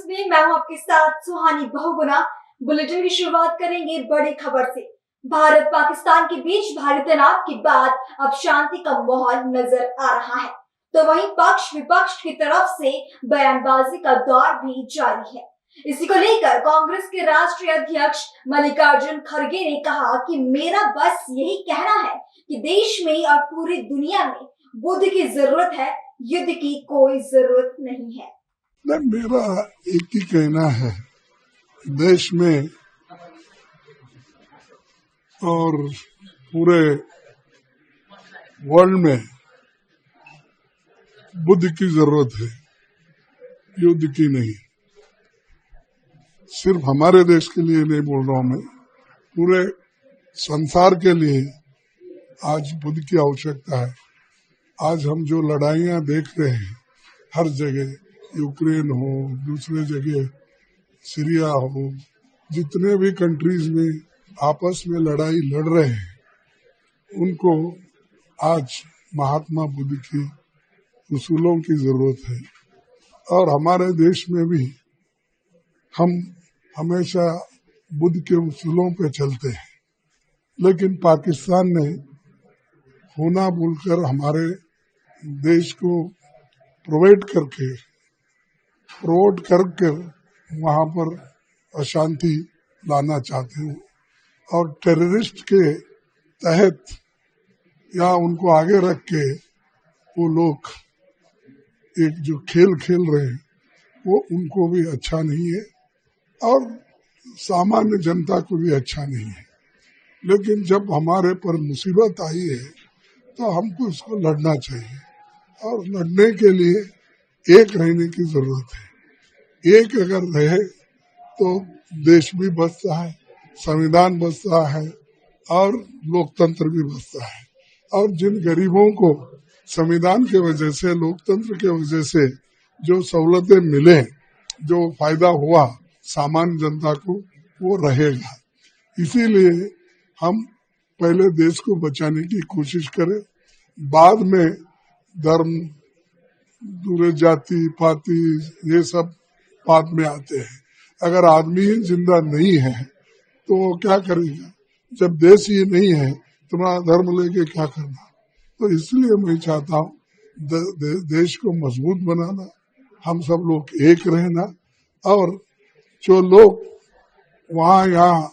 में मैं हूं आपके साथ सुहानी बहुगुना। बुलेटिन की शुरुआत करेंगे बड़ी खबर से। भारत पाकिस्तान के बीच भारी तनाव के बाद अब शांति का माहौल नजर आ रहा है, तो वहीं पक्ष विपक्ष की तरफ से बयानबाजी का दौर भी जारी है। इसी को लेकर कांग्रेस के राष्ट्रीय अध्यक्ष मल्लिकार्जुन खड़गे ने कहा कि मेरा बस यही कहना है कि देश में और पूरी दुनिया में बुद्ध की जरूरत है, युद्ध की कोई जरूरत नहीं है। मेरा एक ही कहना है, देश में और पूरे वर्ल्ड में बुद्ध की जरूरत है, युद्ध की नहीं। सिर्फ हमारे देश के लिए नहीं बोल रहा हूं मैं, पूरे संसार के लिए आज बुद्ध की आवश्यकता है। आज हम जो लड़ाइयां देख रहे हैं हर जगह, यूक्रेन हो, दूसरे जगह सीरिया हो, जितने भी कंट्रीज में आपस में लड़ाई लड़ रहे हैं, उनको आज महात्मा बुद्ध की उसूलों की जरूरत है। और हमारे देश में भी हम हमेशा बुद्ध के उसूलों पे चलते हैं, लेकिन पाकिस्तान ने होना बोलकर हमारे देश को प्रोवाइड करके वहां पर अशांति लाना चाहते हैं और टेररिस्ट के तहत या उनको आगे रख के वो लोग एक जो खेल खेल रहे हैं वो उनको भी अच्छा नहीं है और सामान्य जनता को भी अच्छा नहीं है। लेकिन जब हमारे पर मुसीबत आई है तो हमको इसको लड़ना चाहिए और लड़ने के लिए एक रहने की जरूरत है। एक अगर रहे तो देश भी बचता है, संविधान बचता है और लोकतंत्र भी बचता है। और जिन गरीबों को संविधान के वजह से, लोकतंत्र के वजह से जो सहूलतें मिले, जो फायदा हुआ सामान्य जनता को, वो रहेगा। इसीलिए हम पहले देश को बचाने की कोशिश करें, बाद में धर्म, दूसरे जाति पाति ये सब बाद में आते हैं। अगर आदमी ही जिंदा नहीं है तो वो क्या करेगा? जब देश ही नहीं है तुम्हारा धर्म लेके क्या करना? तो इसलिए मैं चाहता हूँ देश को मजबूत बनाना, हम सब लोग एक रहना, और जो लोग वहाँ यहाँ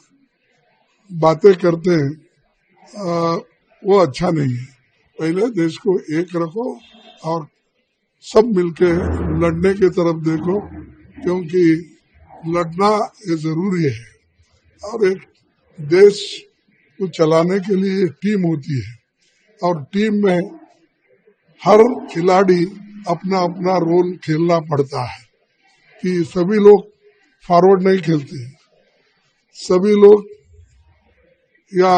बातें करते हैं वो अच्छा नहीं है। पहले देश को एक रखो और सब मिलके लड़ने की तरफ देखो, क्योंकि लड़ना ये जरूरी है। और एक देश को चलाने के लिए टीम होती है और टीम में हर खिलाड़ी अपना अपना रोल खेलना पड़ता है कि सभी लोग फॉरवर्ड नहीं खेलते, सभी लोग या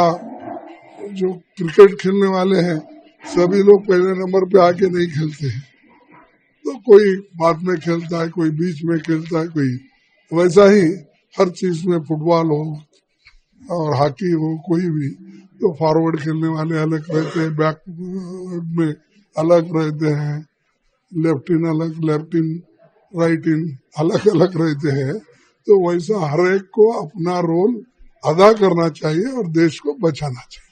जो क्रिकेट खेलने वाले हैं सभी लोग पहले नंबर पे आके नहीं खेलते हैं, तो कोई बाद में खेलता है, कोई बीच में खेलता है, कोई वैसा ही हर चीज में, फुटबॉल हो और हॉकी हो, कोई भी, तो फॉरवर्ड खेलने वाले अलग रहते हैं, बैक में अलग रहते हैं, लेफ्ट इन अलग, लेफ्ट इन, राइट इन अलग अलग रहते हैं। तो वैसा हर एक को अपना रोल अदा करना चाहिए और देश को बचाना चाहिए।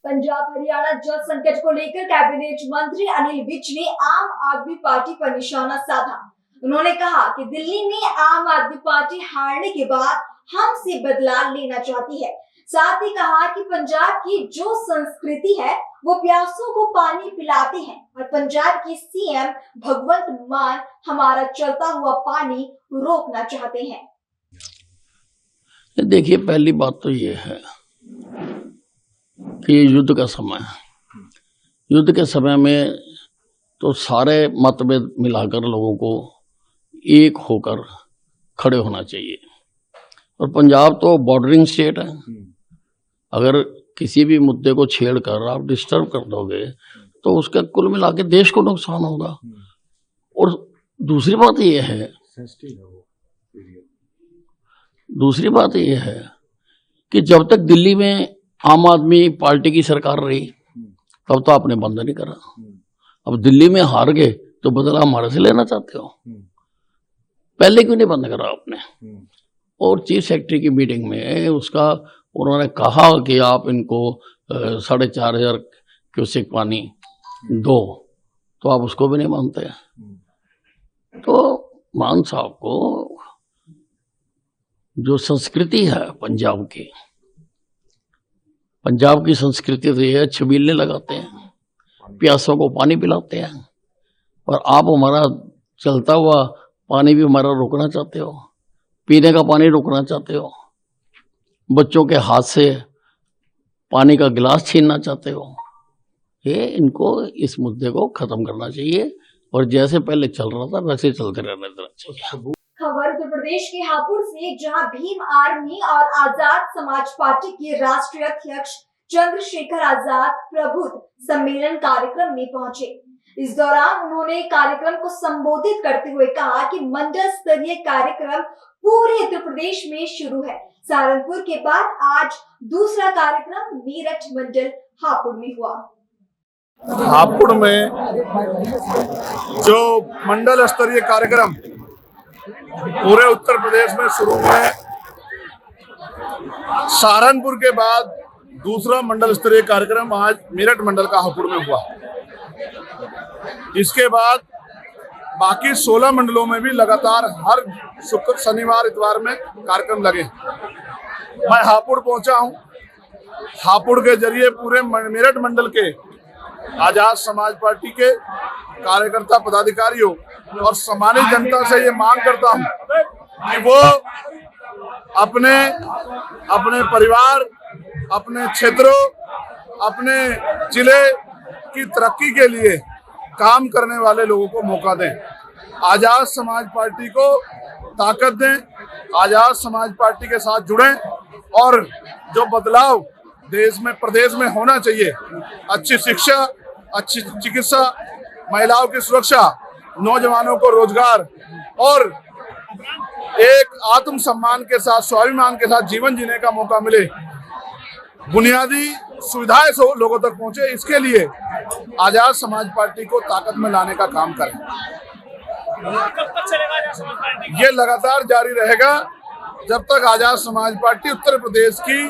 पंजाब हरियाणा जल संकट को लेकर कैबिनेट मंत्री अनिल विज ने आम आदमी पार्टी पर निशाना साधा। उन्होंने कहा कि दिल्ली में आम आदमी पार्टी हारने के बाद हमसे बदला लेना चाहती है। साथ ही कहा कि पंजाब की जो संस्कृति है वो प्यासों को पानी पिलाते हैं और पंजाब की सीएम भगवंत मान हमारा चलता हुआ पानी रोकना चाहते हैं। देखिए, पहली बात तो ये है कि युद्ध का समय है। युद्ध के समय में तो सारे मतभेद मिलाकर लोगों को एक होकर खड़े होना चाहिए। और पंजाब तो बॉर्डरिंग स्टेट है, अगर किसी भी मुद्दे को छेड़कर आप डिस्टर्ब कर दोगे तो उसका कुल मिला के देश को नुकसान होगा। और दूसरी बात यह है कि जब तक दिल्ली में आम आदमी पार्टी की सरकार रही तब तो आपने बंद नहीं करा। अब दिल्ली में हार गए तो बदला हमारे से लेना चाहते हो। पहले क्यों नहीं बंद करा आपने? और चीफ सेक्रेटरी की मीटिंग में उसका उन्होंने कहा कि आप इनको 4,500 क्यूसेक पानी दो, तो आप उसको भी नहीं मानते। तो मान साहब को जो संस्कृति है पंजाब की संस्कृति तो ये है, छबीले लगाते हैं, प्यासों को पानी पिलाते हैं, और आप हमारा चलता हुआ पानी भी हमारा रोकना चाहते हो, पीने का पानी रोकना चाहते हो, बच्चों के हाथ से पानी का गिलास छीनना चाहते हो। ये इनको इस मुद्दे को खत्म करना चाहिए और जैसे पहले चल रहा था वैसे चलते रहने देना चाहिए। खबर उत्तर प्रदेश के हापुड़ से, जहां भीम आर्मी और आजाद समाज पार्टी के राष्ट्रीय अध्यक्ष चंद्रशेखर आजाद प्रबुद्ध सम्मेलन कार्यक्रम में पहुंचे। इस दौरान उन्होंने कार्यक्रम को संबोधित करते हुए कहा कि मंडल स्तरीय कार्यक्रम पूरे उत्तर प्रदेश में शुरू है। सहारनपुर के बाद आज दूसरा कार्यक्रम मेरठ मंडल हापुड़ में हुआ। हापुड़ में जो मंडल स्तरीय कार्यक्रम पूरे उत्तर प्रदेश में शुरू हुए, सहारनपुर के बाद दूसरा मंडल स्तरीय कार्यक्रम आज मेरठ मंडल का हापुड़ में हुआ। इसके बाद बाकी 16 मंडलों में भी लगातार हर शुक्र शनिवार इतवार में कार्यक्रम लगे। मैं हापुड़ पहुंचा हूं। हापुड़ के जरिए पूरे मेरठ मंडल के आजाद समाज पार्टी के कार्यकर्ता पदाधिकारियों और सामान्य जनता से ये मांग करता हूं कि वो अपने परिवार, अपने क्षेत्रों, अपने जिले की तरक्की के लिए काम करने वाले लोगों को मौका दें, आजाद समाज पार्टी को ताकत दें, आजाद समाज पार्टी के साथ जुड़ें और जो बदलाव देश में प्रदेश में होना चाहिए, अच्छी शिक्षा, अच्छी चिकित्सा, महिलाओं की सुरक्षा, नौजवानों को रोजगार और एक आत्मसम्मान के साथ, स्वाभिमान के साथ जीवन जीने का मौका मिले, बुनियादी सुविधाएं लोगों तक पहुंचे, इसके लिए आजाद समाज पार्टी को ताकत में लाने का काम करें। कब तक चलेगा आजाद समाज पार्टी? ये लगातार जारी रहेगा जब तक आजाद समाज पार्टी उत्तर प्रदेश की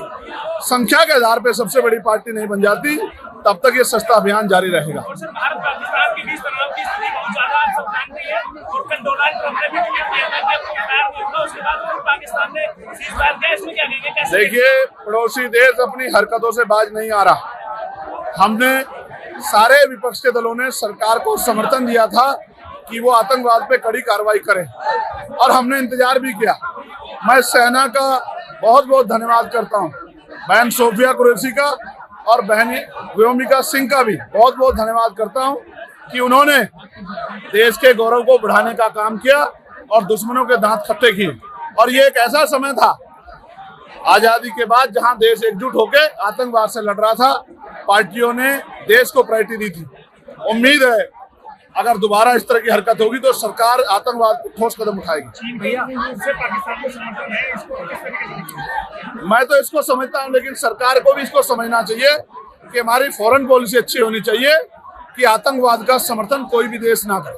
संख्या के आधार पर सबसे बड़ी पार्टी नहीं बन जाती, तब तक ये सस्ता अभियान जारी रहेगा। और सर, भारत पाकिस्तान के बीच तनाव की स्थिति बहुत ज्यादा आप सब जानते हैं और कल डोनाल्ड ट्रंप ने भी ट्वीट किया था कि अब तैयार नहीं होगा, उसके बाद फिर पाकिस्तान ने सीजफायर किया। इसमें क्या कहेंगे? कैसे? देखिए, पड़ोसी देश अपनी हरकतों से बाज नहीं आ रहा। हमने सारे विपक्ष के दलों ने सरकार को समर्थन दिया था कि वो आतंकवाद पे कड़ी कार्रवाई करे और हमने इंतजार भी किया। मैं सेना का बहुत बहुत धन्यवाद करता हूँ, बहन सोफिया कुरैशी का और बहन व्योमिका सिंह का भी बहुत बहुत धन्यवाद करता हूँ कि उन्होंने देश के गौरव को बढ़ाने का काम किया और दुश्मनों के दांत खट्टे किए। और ये एक ऐसा समय था आजादी के बाद जहां देश एकजुट होकर आतंकवाद से लड़ रहा था, पार्टियों ने देश को प्रायोरिटी दी थी। उम्मीद है अगर दोबारा इस तरह की हरकत होगी तो सरकार आतंकवाद पर ठोस कदम उठाएगी। चीन भैया से पाकिस्तान को समर्थन है, इसको किस तरीके से? मैं तो इसको समझता हूं, लेकिन सरकार को भी इसको समझना चाहिए कि हमारी फॉरेन पॉलिसी अच्छी होनी चाहिए कि आतंकवाद का समर्थन कोई भी देश ना करे।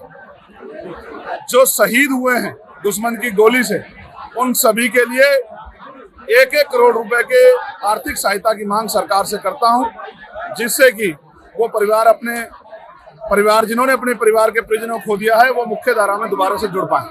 जो शहीद हुए हैं दुश्मन की गोली से, उन सभी के लिए 1-1 करोड़ रुपए के आर्थिक सहायता की मांग सरकार से करता हूं, जिससे कि वो परिवार जिन्होंने अपने परिवार के परिजनों को खो दिया है, वो मुख्य धारा में दोबारा से जुड़ पाए।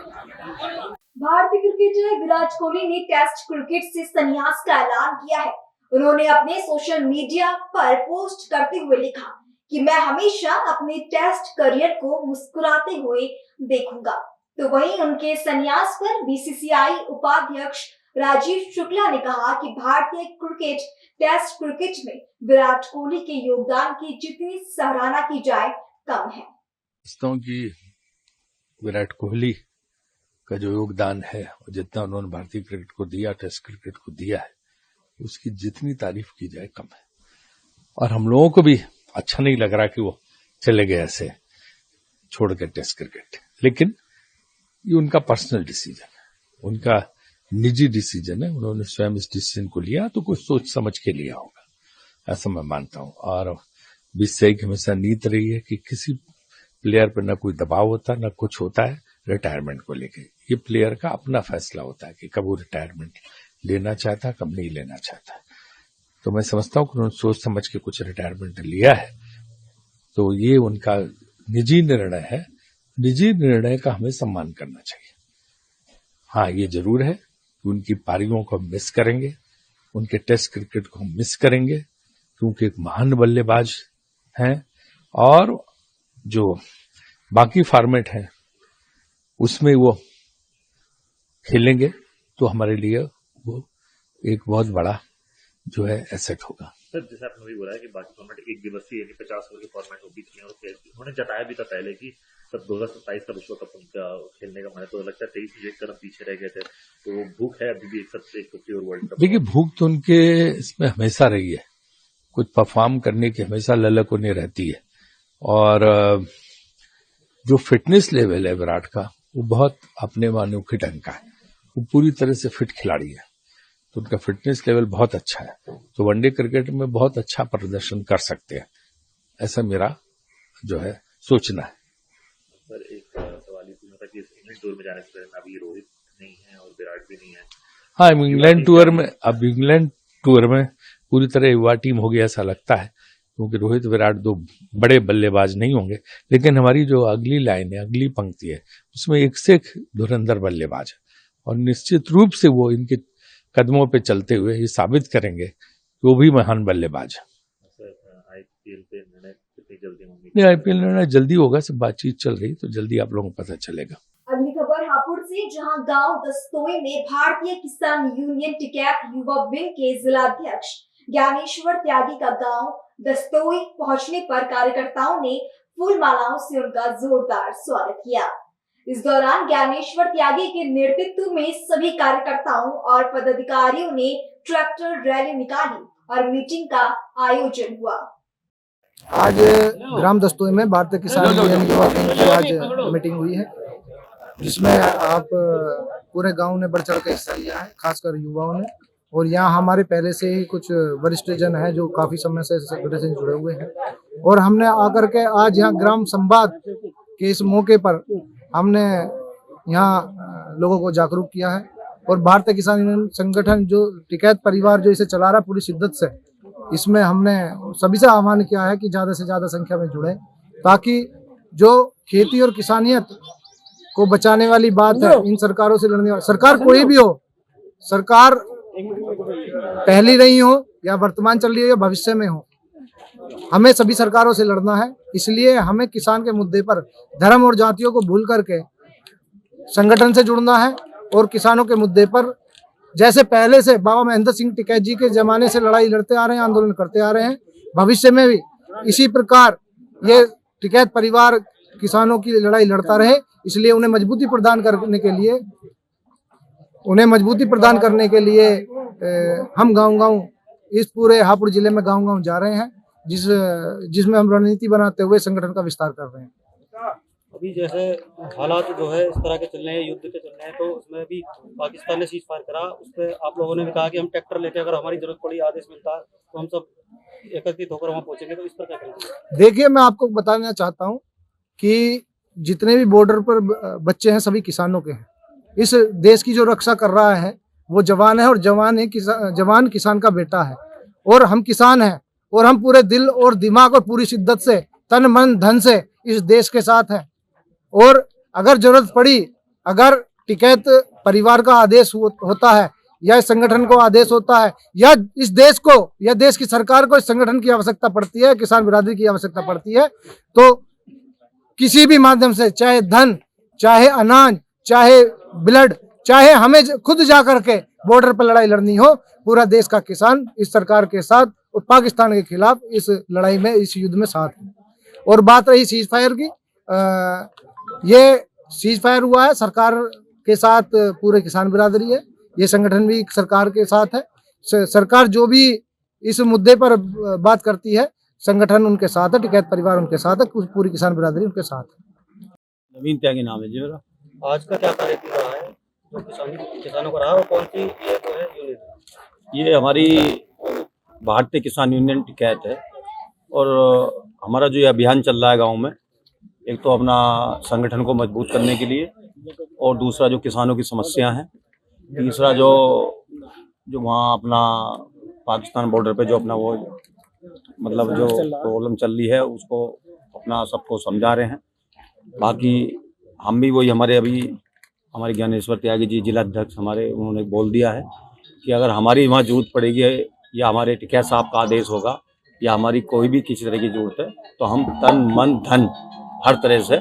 भारतीय क्रिकेटर विराट कोहली ने टेस्ट क्रिकेट से संन्यास का ऐलान किया है। उन्होंने अपने सोशल मीडिया पर पोस्ट करते हुए लिखा कि मैं हमेशा अपने टेस्ट करियर को मुस्कुराते हुए देखूंगा। तो वहीं उनके संन्यास पर बीसीसीआई उपाध्यक्ष राजीव शुक्ला ने कहा कि भारतीय क्रिकेट टेस्ट क्रिकेट में विराट कोहली के योगदान की जितनी सराहना की जाए कम है। समझता हूं कि विराट कोहली का जो योगदान है और जितना उन्होंने भारतीय क्रिकेट को दिया, टेस्ट क्रिकेट को दिया है, उसकी जितनी तारीफ की जाए कम है। और हम लोगों को भी अच्छा नहीं लग रहा कि वो चले गए ऐसे छोड़ के टेस्ट क्रिकेट। लेकिन ये उनका पर्सनल डिसीजन है, उनका निजी डिसीजन है। उन्होंने स्वयं इस डिसीजन को लिया तो कुछ सोच समझ के लिया होगा, ऐसा मैं मानता हूं। और बीसीसीआई की हमेशा नीति रही है कि किसी प्लेयर पर न कोई दबाव होता न कुछ होता है रिटायरमेंट को लेके। ये प्लेयर का अपना फैसला होता है कि कब वो रिटायरमेंट लेना चाहता है, कब नहीं लेना चाहता है। तो मैं समझता हूँ कि उन्होंने सोच समझ के कुछ रिटायरमेंट लिया है, तो ये उनका निजी निर्णय है। निजी निर्णय का हमें सम्मान करना चाहिए। हाँ, ये जरूर है कि उनकी पारियों को हम मिस करेंगे, उनके टेस्ट क्रिकेट को हम मिस करेंगे, क्योंकि एक महान बल्लेबाज हैं और जो बाकी फॉर्मेट हैं उसमें वो खेलेंगे तो हमारे लिए वो एक बहुत बड़ा जो है एसेट होगा। सर, जैसे आपने भी बोला है कि बाकी फॉर्मेट एक दिवसीय यानी 50 ओवर के फॉर्मेट हो भी चुके हैं और उन्होंने जताया भी था पहले कि तब 2027 का विश्व कप उनका खेलने का मन है, तो लगता है 23 में एक कदम पीछे रह गए थे, तो वो भूख है अभी भी 150 ओवर वर्ल्ड कप। देखिए, भूख तो उनके इसमें हमेशा रही है, कुछ परफॉर्म करने की हमेशा ललक उन्हें रहती है। और जो फिटनेस लेवल है विराट का, वो बहुत अपने अनोखे ढंग का है। वो पूरी तरह से फिट खिलाड़ी है, तो उनका फिटनेस लेवल बहुत अच्छा है, तो वनडे क्रिकेट में बहुत अच्छा प्रदर्शन कर सकते हैं, ऐसा मेरा जो है सोचना है। सर, एक सवाल ये पूछना था कि इंग्लैंड टूर में जाने से पहले अभी रोहित नहीं है और विराट भी नहीं है। हाँ, इंग्लैंड टूर में पूरी तरह युवा टीम हो गई ऐसा लगता है, क्योंकि रोहित विराट दो बड़े बल्लेबाज नहीं होंगे, लेकिन हमारी जो अगली लाइन है, अगली पंक्ति है, उसमें एक से एक धुरंधर बल्लेबाज है और निश्चित रूप से वो इनके कदमों पे चलते हुए ये साबित करेंगे कि वो भी महान बल्लेबाज है। आईपीएल पे निर्णय कितनी जल्दी होंगे? नहीं, आईपीएल निर्णय जल्दी होगा, सब बातचीत चल रही, तो जल्दी आप लोगों को पता चलेगा। अगली खबर हापुड़ से, जहां गांव दस्तोई में भारतीय किसान यूनियन टिकैत युवा विंग के जिलाध्यक्ष ज्ञानेश्वर त्यागी का गांव दस्तोई पहुंचने पर कार्यकर्ताओं ने फूल मालाओं से उनका जोरदार स्वागत किया। इस दौरान ज्ञानेश्वर त्यागी के नेतृत्व में सभी कार्यकर्ताओं और पदाधिकारियों ने ट्रैक्टर रैली निकाली और मीटिंग का आयोजन हुआ। आज ग्राम दस्तोई में भारतीय किसान यूनियन युवा विंग की आज मीटिंग हुई है, जिसमें आप पूरे गांव ने बढ़ चढ़ कर हिस्सा लिया है, खासकर युवाओं ने। और यहाँ हमारे पहले से ही कुछ वरिष्ठ जन हैं जो काफी समय से संगठन से जुड़े हुए हैं, और हमने आकर के आज यहाँ ग्राम संवाद के इस मौके पर हमने यहाँ लोगों को जागरूक किया है। और भारतीय किसान यूनियन संगठन जो टिकैत परिवार जो इसे चला रहा है पूरी शिद्दत से, इसमें हमने सभी से आह्वान किया है कि ज्यादा से ज्यादा संख्या में जुड़े, ताकि जो खेती और किसानियत को बचाने वाली बात है, इन सरकारों से लड़ने वाली सरकार कोई भी हो, सरकार पहली रही हो या वर्तमान चल रही हो या भविष्य में हो, हमें सभी सरकारों से लड़ना है। इसलिए हमें किसान के मुद्दे पर धर्म और जातियों को भूल करके संगठन से जुड़ना है और किसानों के मुद्दे पर जैसे पहले से बाबा महेंद्र सिंह टिकैत जी के जमाने से लड़ाई लड़ते आ रहे हैं, आंदोलन करते आ रहे हैं, भविष्य में भी इसी प्रकार ये टिकैत परिवार किसानों की लड़ाई लड़ता रहे। इसलिए उन्हें मजबूती प्रदान करने के लिए हम गांव-गांव इस पूरे हापुड़ जिले में गांव-गांव जा रहे हैं, जिसमें हम रणनीति बनाते हुए संगठन का विस्तार कर रहे हैं। अभी जैसे हालात जो है इस तरह के चल रहे हैं, युद्ध के चल रहे हैं, तो उसमें भी पाकिस्तान ने सीज फायर करा, उस पर आप लोगों ने भी कहा कि हम ट्रैक्टर लेके अगर हमारी जरूरत पड़ी, आदेश मिलता है तो हम सब एकत्रित होकर वहाँ पहुंचेंगे, तो इस पर क्या करेंगे? देखिए, मैं आपको बताना चाहता हूँ कि जितने भी बॉर्डर पर बच्चे हैं सभी किसानों के हैं। इस देश की जो रक्षा कर रहा है वो जवान है, और जवान किसान का बेटा है, और हम किसान हैं, और हम पूरे दिल और दिमाग और पूरी शिद्दत से तन मन धन से इस देश के साथ हैं। और अगर जरूरत पड़ी, अगर टिकैत परिवार का आदेश होता है या इस संगठन को आदेश होता है या इस देश को या देश की सरकार को इस संगठन की आवश्यकता पड़ती है, किसान बिरादरी की आवश्यकता पड़ती है, तो किसी भी माध्यम से, चाहे धन, चाहे अनाज, चाहे ब्लड, चाहे हमें खुद जा करके बॉर्डर पर लड़ाई लड़नी हो, पूरा देश का किसान इस सरकार के साथ और पाकिस्तान के खिलाफ इस लड़ाई में, इस युद्ध में साथ है। और बात रही सीज फायर की, ये सीज फायर हुआ है सरकार के साथ, पूरे किसान बिरादरी है, ये संगठन भी सरकार के साथ है। सरकार जो भी इस मुद्दे पर बात करती है, संगठन उनके साथ है, टिकैत परिवार उनके साथ है, पूरी किसान बिरादरी उनके साथ है। नवीन त्यागी नाम है जी मेरा। आज का क्या कार्यक्रम रहा है जो किसानों का रहा, और कौन सी ये जो है यूनियन? ये हमारी भारतीय किसान यूनियन टिकैत है, और हमारा जो ये अभियान चल रहा है गांव में, एक तो अपना संगठन को मजबूत करने के लिए, और दूसरा जो किसानों की समस्या है, तीसरा जो वहाँ अपना पाकिस्तान बॉर्डर पे जो अपना वो मतलब जो प्रॉब्लम चल रही है उसको अपना सबको समझा रहे हैं। बाकी हम भी वही हमारे ज्ञानेश्वर त्यागी जी जिला अध्यक्ष हमारे, उन्होंने बोल दिया है कि अगर हमारी वहाँ जरूरत पड़ेगी या हमारे टिकैत साहब का आदेश होगा या हमारी कोई भी किसी तरह की जरूरत है तो हम तन मन धन हर तरह से,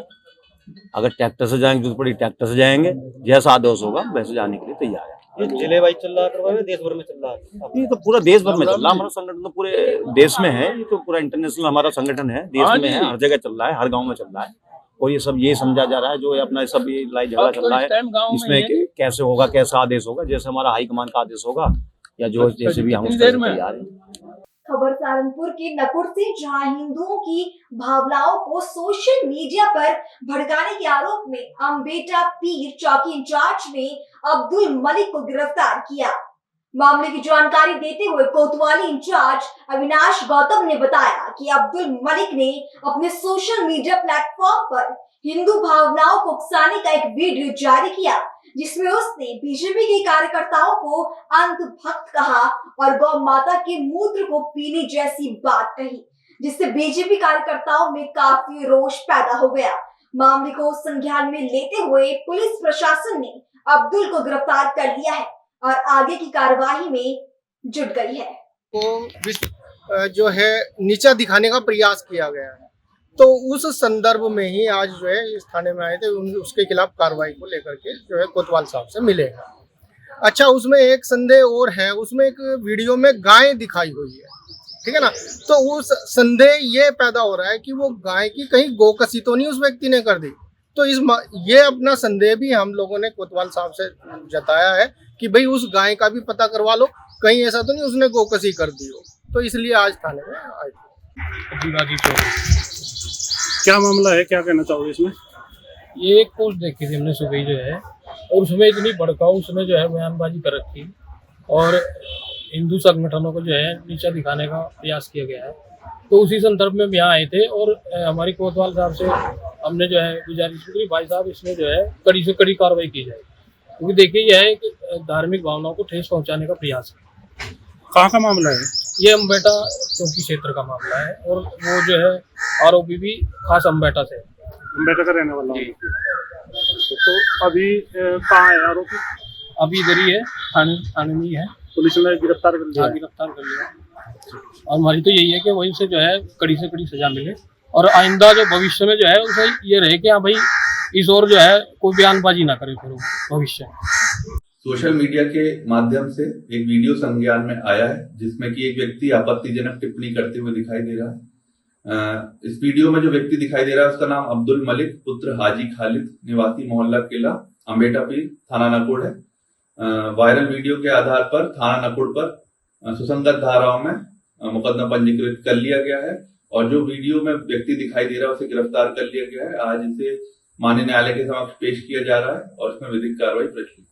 अगर ट्रैक्टर से जाएंगे जरूरत पड़ी ट्रैक्टर से जाएंगे, जैसा आदेश होगा वैसे जाने के लिए तैयार है। ये जिले वाइज चल रहा है, देश भर में चल रहा है? ये तो पूरा देश भर में चल रहा है, हमारा संगठन तो पूरे देश में है, ये तो पूरा इंटरनेशनल हमारा संगठन है, देश में है, हर जगह चल रहा है, हर गांव में चल रहा है। और ये सब ये समझा जा रहा है जो अपना सब ये लड़ाई झगड़ा चल रहा है इसमें कैसे होगा, कैसा आदेश होगा, जैसे हमारा हाईकमान का आदेश होगा या जो जैसे भी हम उसके लिए तैयार हैं। खबर सहारनपुर के नकुड़ से, जहां हिंदुओं की भावनाओं को सोशल मीडिया पर भड़काने के आरोप में अम्बेटा पीर चौकी इंचार्ज ने अब्दुल मलिक को गिरफ्तार किया। मामले की जानकारी देते हुए कोतवाली इंचार्ज अविनाश गौतम ने बताया कि अब्दुल मलिक ने अपने सोशल मीडिया प्लेटफॉर्म पर हिंदू भावनाओं को उकसाने का एक वीडियो जारी किया, जिसमें उसने बीजेपी के कार्यकर्ताओं को अंधभक्त कहा और गौ माता के मूत्र को पीने जैसी बात कही, जिससे बीजेपी कार्यकर्ताओं में काफी रोष पैदा हो गया। मामले को संज्ञान में लेते हुए पुलिस प्रशासन ने अब्दुल को गिरफ्तार कर लिया है और आगे की कार्यवाही में जुट गई है। को जो है नीचा दिखाने का प्रयास किया गया है, तो उस संदर्भ में ही आज जो है इस थाने में आए थे, उसके खिलाफ कार्रवाई को लेकर के जो है कोतवाल साहब से मिले हैं। अच्छा, उसमें एक संदेह और है, उसमें एक वीडियो में गाय दिखाई हुई है, ठीक है ना, तो उस संदेह ये पैदा हो रहा है कि वो गाय की कहीं गोकसी तो नहीं उस व्यक्ति ने कर दी। तो ये अपना संदेह भी हम लोगों ने कोतवाल साहब से जताया है कि भाई उस गाय का भी पता करवा लो, कहीं ऐसा तो नहीं उसने गोकसी कर दी हो। तो इसलिए आज थाने में आए थे। क्या मामला है, क्या कहना चाहोगे इसमें? ये एक पोस्ट देखी थी हमने सुबह जो है, और उसमें इतनी भड़काऊ उसने जो है बयानबाजी कर रखी और हिंदू संगठनों को जो है नीचा दिखाने का प्रयास किया गया है। तो उसी संदर्भ में हम यहाँ आए थे और हमारी कोतवाल साहब से हमने जो है गुजारिश की भाई साहब इसमें जो है कड़ी से कड़ी कार्रवाई की जाए, क्योंकि देखिए यह है कि धार्मिक भावनाओं को ठेस पहुँचाने का प्रयास है। कहाँ का मामला है? ये अम्बेटा चौकी क्षेत्र का मामला है और वो जो है आरोपी भी खास अम्बेटा से, अम्बेटा का रहने वाला है। तो अभी कहाँ है आरोपी? अभी इधर ही है, थाने में ही है। पुलिस ने गिरफ्तार कर लिया? गिरफ्तार कर लिया। और हमारी तो यही है कि वहीं से जो है कड़ी से कड़ी सजा मिले और आइंदा जो भविष्य में जो है उसे ये रहे कि हाँ भाई इस और जो है कोई बयानबाजी ना करे फिर भविष्य। सोशल मीडिया के माध्यम से एक वीडियो संज्ञान में आया है जिसमें कि एक व्यक्ति आपत्तिजनक टिप्पणी करते हुए दिखाई दे रहा है। इस वीडियो में जो व्यक्ति दिखाई दे रहा है उसका नाम अब्दुल मलिक पुत्र हाजी खालिद निवासी मोहल्ला किला अम्बेटा पीर थाना नकुड़ है। वायरल वीडियो के आधार पर थाना नकुड़ पर सुसंगत धाराओं में मुकदमा पंजीकृत कर लिया गया है और जो वीडियो में व्यक्ति दिखाई दे रहा है उसे गिरफ्तार कर लिया गया है। आज इसे माननीय न्यायालय के समक्ष पेश किया जा रहा है और इसमें विधिक कार्रवाई प्रचलित।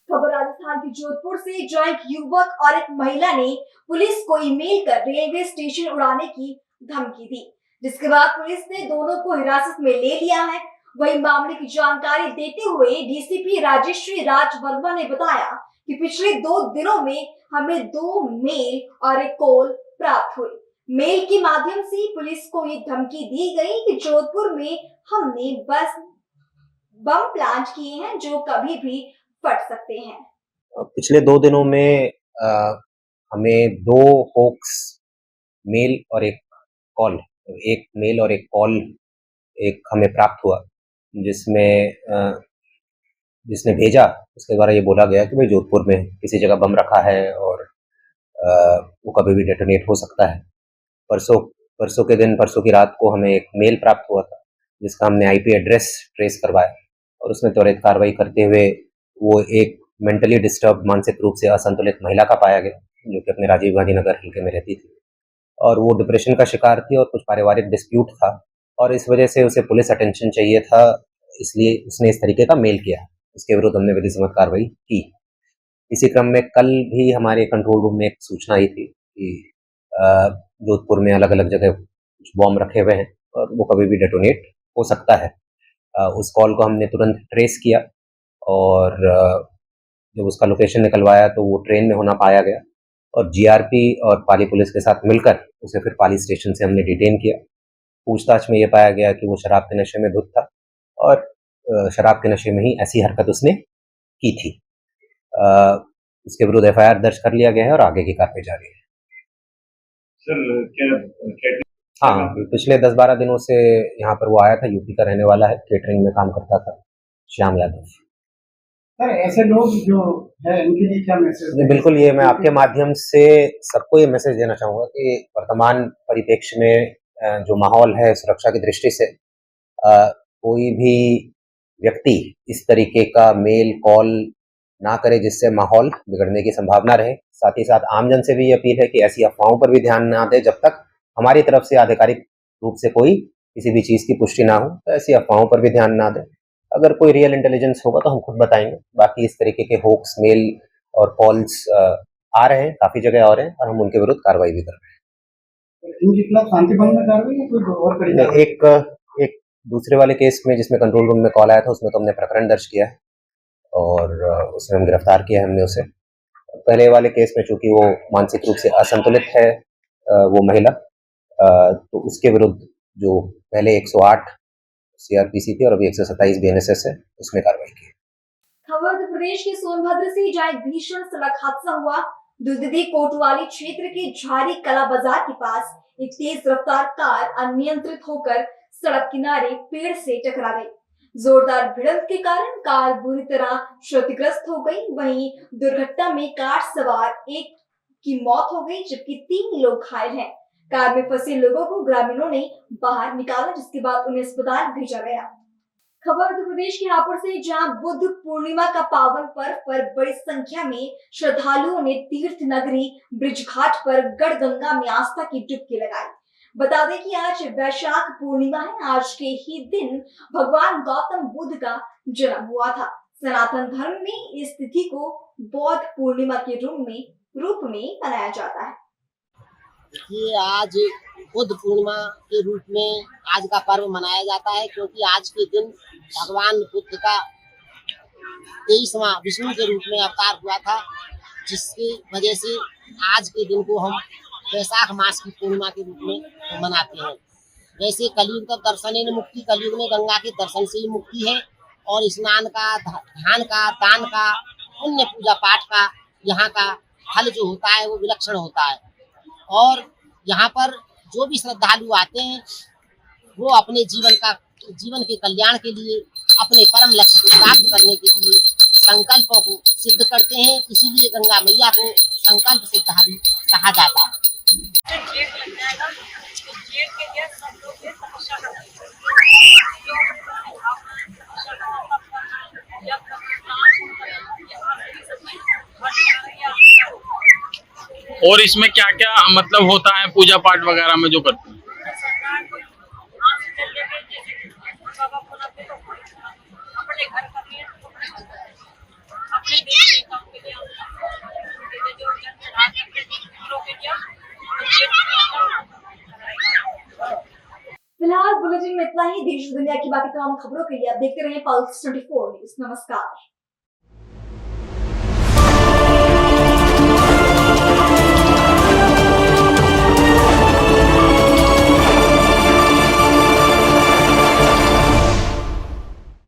खबर राजस्थान के जोधपुर से, जहां एक युवक और एक महिला ने पुलिस को ईमेल कर रेलवे स्टेशन उड़ाने की धमकी दी, जिसके बाद पुलिस ने दोनों को हिरासत में ले लिया है। वही मामले की जानकारी देते हुए डीसीपी राजेश्वरी राज वर्मा ने बताया कि पिछले 2 दिनों में हमें 2 मेल और एक कॉल प्राप्त हुई। मेल के माध्यम से पुलिस को ये धमकी दी गई कि जोधपुर में हमने बस बम प्लांट किए हैं जो कभी भी फट सकते हैं। पिछले 2 दिनों में हमें 2 होक्स मेल और एक कॉल, एक मेल और एक कॉल एक हमें प्राप्त हुआ, जिसने भेजा उसके द्वारा ये बोला गया कि भाई जोधपुर में किसी जगह बम रखा है और वो कभी भी डेटोनेट हो सकता है। परसों की रात को हमें एक मेल प्राप्त हुआ था जिसका हमने आईपी एड्रेस ट्रेस करवाया और उसमें त्वरित कार्रवाई करते हुए वो एक मेंटली डिस्टर्ब, मानसिक रूप से असंतुलित महिला का पाया गया जो कि अपने राजीव गांधी नगर हल्के में रहती थी और वो डिप्रेशन का शिकार थी और कुछ पारिवारिक डिस्प्यूट था और इस वजह से उसे पुलिस अटेंशन चाहिए था, इसलिए उसने इस तरीके का मेल किया। उसके विरुद्ध हमने विधि सम्मत कार्रवाई की। इसी क्रम में कल भी हमारे कंट्रोल रूम में एक सूचना आई थी कि जोधपुर में अलग अलग जगह कुछ बॉम्ब रखे हुए हैं और वो कभी भी डेटोनेट हो सकता है। उस कॉल को हमने तुरंत ट्रेस किया और जब उसका लोकेशन निकलवाया तो वो ट्रेन में होना पाया गया और जीआरपी और पाली पुलिस के साथ मिलकर उसे फिर पाली स्टेशन से हमने डिटेन किया। पूछताछ में ये पाया गया कि वो शराब के नशे में धुत था और शराब के नशे में ही ऐसी हरकत उसने की थी। उसके विरुद्ध एफआईआर दर्ज कर लिया गया है और आगे की कार्रवाई जारी है। सर हाँ, पिछले 10-12 दिनों से यहाँ पर वो आया था, यूपी का रहने वाला है, केटरिंग में काम करता था, श्याम यादव। सर ऐसे लोग जो है उनके लिए क्या मैसेज? बिल्कुल, ये मैं आपके माध्यम से सबको ये मैसेज देना चाहूँगा कि वर्तमान परिप्रेक्ष्य में जो माहौल है सुरक्षा की दृष्टि से कोई भी व्यक्ति इस तरीके का मेल कॉल ना करे जिससे माहौल बिगड़ने की संभावना रहे। साथ ही साथ आमजन से भी ये अपील है कि ऐसी अफवाहों पर भी ध्यान ना दे जब तक हमारी तरफ से आधिकारिक रूप से कोई किसी भी चीज़ की पुष्टि ना हो, तो ऐसी अफवाहों पर भी ध्यान ना दें। अगर कोई रियल इंटेलिजेंस होगा तो हम खुद बताएंगे। बाकी इस तरीके के होक्स मेल और कॉल्स आ रहे हैं, काफ़ी जगह आ रहे हैं और हम उनके विरुद्ध कार्रवाई भी कर रहे हैं। इनके खिलाफ शांति भंग में कार्रवाई या कोई और कड़ी कार्रवाई? एक दूसरे वाले केस में जिसमें कंट्रोल रूम में कॉल आया था उसमें तो हमने प्रकरण दर्ज किया है और उसमें हम गिरफ्तार किया है हमने उसे। पहले वाले केस में चूंकि वो मानसिक रूप से असंतुलित है वो महिला, तो उसके विरुद्ध जो पहले 108 सीआरपीसी थी और अभी 127 बीएनएसएस है, उसमें कार्रवाई की। खबर उत्तर प्रदेश के सोनभद्र से जहां एक भीषण सड़क हादसा हुआ। दुधदी कोतवाली क्षेत्र के झारी कला बाजार के पास एक तेज रफ्तार कार अनियंत्रित होकर सड़क किनारे पेड़ से टकरा गई। जोरदार भिड़ंत के कारण कार बुरी तरह क्षतिग्रस्त हो गई। वहीं दुर्घटना में कार सवार एक की मौत हो गई जबकि 3 लोग घायल हैं। कार में फंसे लोगों को ग्रामीणों ने बाहर निकाला जिसके बाद उन्हें अस्पताल भेजा गया। खबर उत्तर प्रदेश के हापुड़ से जहां बुद्ध पूर्णिमा का पावन पर्व पर बड़ी संख्या में श्रद्धालुओं ने तीर्थ नगरी ब्रिज घाट पर गढ़गंगा में आस्था की डुबकी लगाई। बता दें कि आज वैशाख पूर्णिमा है। आज के ही दिन भगवान गौतम बुद्ध का जन्म हुआ था। सनातन धर्म में इस तिथि को बौद्ध पूर्णिमा के रूप में मनाया जाता है। ये आज बुद्ध पूर्णिमा के रूप में आज का पर्व मनाया जाता है क्योंकि आज के दिन भगवान बुद्ध का 23वां विष्णु के रूप में अवतार हुआ था, जिसकी वजह से आज के दिन को हम वैशाख मास की पूर्णिमा के रूप में मनाते हैं। वैसे कलयुग का दर्शन है मुक्ति, कलयुग में गंगा के दर्शन से ही मुक्ति है और स्नान का, ध्यान का, दान का, पुण्य पूजा पाठ का यहाँ का फल जो होता है वो विलक्षण होता है। और यहाँ पर जो भी श्रद्धालु आते हैं वो अपने जीवन के कल्याण के लिए, अपने परम लक्ष्य को प्राप्त करने के लिए संकल्पों को सिद्ध करते हैं। इसीलिए गंगा मैया को संकल्प सिद्धारी कहा जाता है। और इसमें क्या क्या मतलब होता है पूजा पाठ वगैरह में जो करते हैं? फिलहाल बुलेटिन में इतना ही। देश दुनिया की बाकी तमाम खबरों के लिए आप देखते रहिए पल्स 24 न्यूज। नमस्कार।